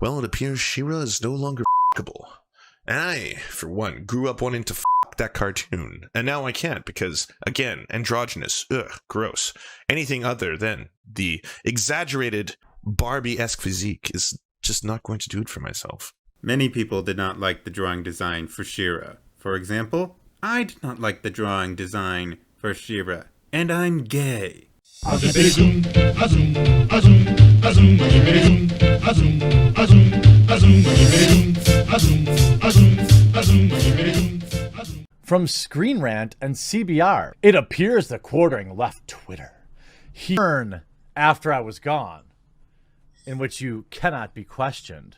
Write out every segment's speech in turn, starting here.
Well, it appears She-Ra is no longer f***able. And I, for one, grew up wanting to f*** that cartoon. And now I can't because, again, androgynous, gross. Anything other than the exaggerated Barbie-esque physique is just not going to do it for myself. Many people did not like the drawing design for She-Ra. For example, I did not like the drawing design for She-Ra. And I'm gay. From Screen Rant and CBR, it appears TheQurtering left Twitter. He turned after I was gone, in which you cannot be questioned.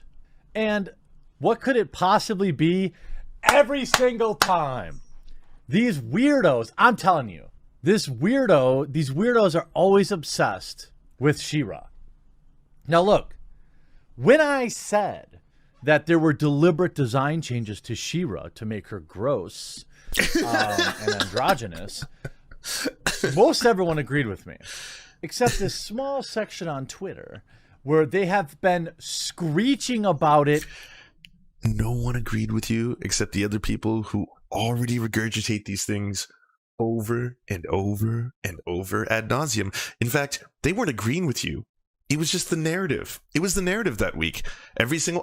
And what could it possibly be? Every single time. These weirdos, I'm telling you, these weirdos are always obsessed with She-Ra. Now look, when I said that there were deliberate design changes to She-Ra to make her gross and androgynous, most everyone agreed with me, except this small section on Twitter where they have been screeching about it. No one agreed with you except the other people who already regurgitate these things over and over and over ad nauseum. In fact, they weren't agreeing with you. It was just the narrative. It was the narrative that week. Every single,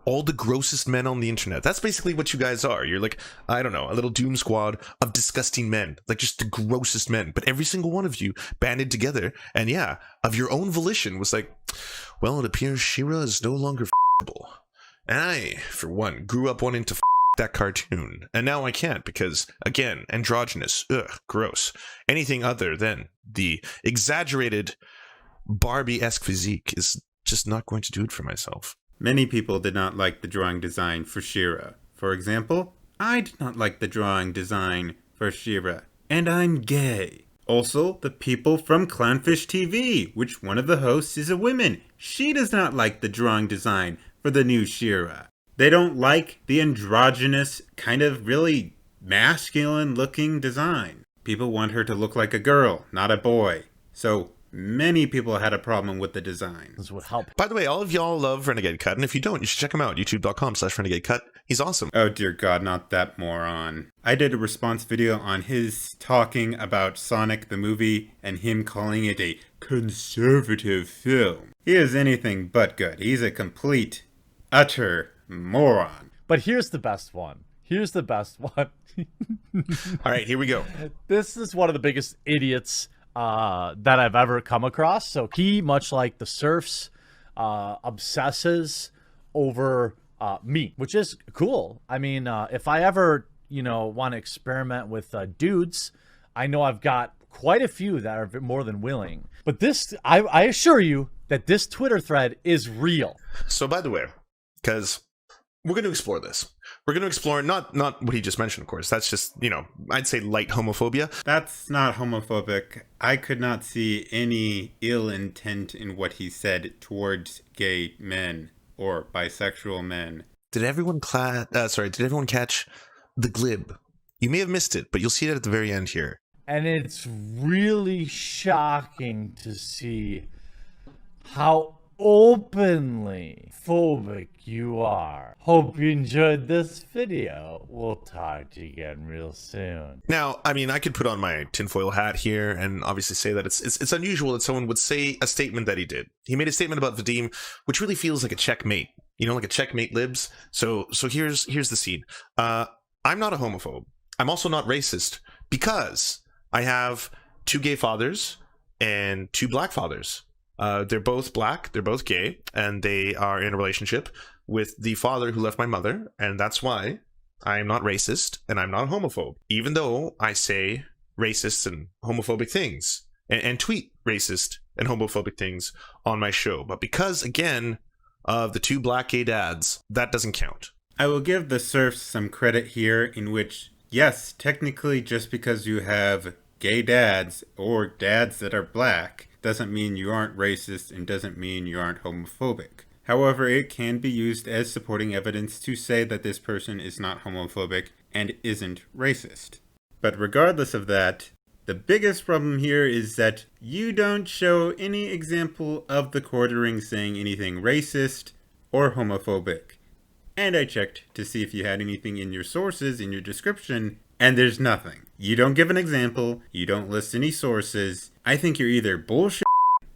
all the grossest men on the internet. That's basically what you guys are. You're like, I don't know, a little doom squad of disgusting men. Like just the grossest men. But every single one of you banded together and yeah, of your own volition was like, well, it appears She-Ra is no longer f***able. And I, for one, grew up wanting to f*** that cartoon. And now I can't because, again, androgynous, gross. Anything other than the exaggerated Barbie-esque physique is just not going to do it for myself. Many people did not like the drawing design for She-Ra. For example, I did not like the drawing design for She-Ra. And I'm gay. Also, the people from Clownfish TV, which one of the hosts is a woman. She does not like the drawing design for the new She-Ra. They don't like the androgynous, kind of really masculine-looking design. People want her to look like a girl, not a boy. So many people had a problem with the design. This would help. By the way, all of y'all love Renegade Cut, and if you don't, you should check him out. YouTube.com/Renegade Cut. He's awesome. Oh dear God, not that moron. I did a response video on his talking about Sonic the movie and him calling it a conservative film. He is anything but good. He's a complete, utter moron. But here's the best one. Here's the best one. All right, here we go. This is one of the biggest idiots that I've ever come across. So he, much like the Serfs, obsesses over me, which is cool. I mean, if I ever, want to experiment with dudes, I know I've got quite a few that are more than willing. But this, I assure you that this Twitter thread is real. So by the way, because we're going to explore this. We're going to explore not what he just mentioned, of course. That's just, I'd say light homophobia. That's not homophobic. I could not see any ill intent in what he said towards gay men or bisexual men. Did everyone catch the glib? You may have missed it, but you'll see it at the very end here. And it's really shocking to see how openly phobic you are. Hope you enjoyed this video. We'll talk to you again real soon. Now, I mean, I could put on my tinfoil hat here and obviously say that it's unusual that someone would say a statement that he did. He made a statement about Vadim, which really feels like a checkmate. Like a checkmate libs. So here's the scene. I'm not a homophobe. I'm also not racist because I have 2 gay fathers and 2 black fathers. They're both black, they're both gay, and they are in a relationship with the father who left my mother, and that's why I'm not racist and I'm not a homophobe, even though I say racist and homophobic things and tweet racist and homophobic things on my show. But because, again, of the 2 black gay dads, that doesn't count. I will give the Serfs some credit here in which, yes, technically just because you have gay dads or dads that are black doesn't mean you aren't racist and doesn't mean you aren't homophobic. However, it can be used as supporting evidence to say that this person is not homophobic and isn't racist. But regardless of that, the biggest problem here is that you don't show any example of TheQurtering saying anything racist or homophobic. And I checked to see if you had anything in your sources, in your description, and there's nothing. You don't give an example, you don't list any sources. I think you're either bullshit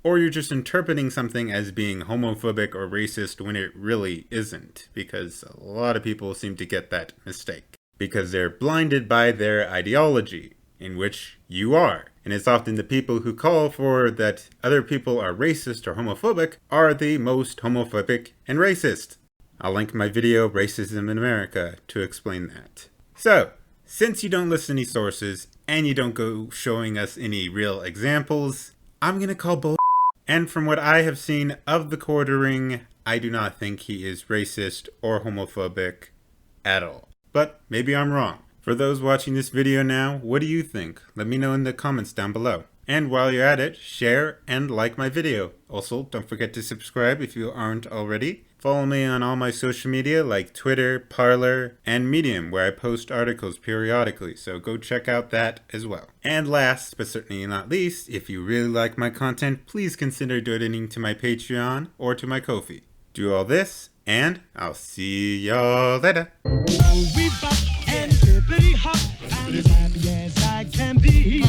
or you're just interpreting something as being homophobic or racist when it really isn't, because a lot of people seem to get that mistake. Because they're blinded by their ideology, in which you are. And it's often the people who call for that other people are racist or homophobic are the most homophobic and racist. I'll link my video, Racism in America, to explain that. So, since you don't list any sources, and you don't go showing us any real examples, I'm gonna call bull. And from what I have seen of TheQurtering, I do not think he is racist or homophobic at all. But maybe I'm wrong. For those watching this video now, what do you think? Let me know in the comments down below. And while you're at it, share and like my video. Also, don't forget to subscribe if you aren't already. Follow me on all my social media like Twitter, Parler, and Medium, where I post articles periodically, so go check out that as well. And last, but certainly not least, if you really like my content, please consider donating to my Patreon or to my Ko-fi. Do all this, and I'll see y'all later. We bop and hippity hop, I'm as happy as I can be.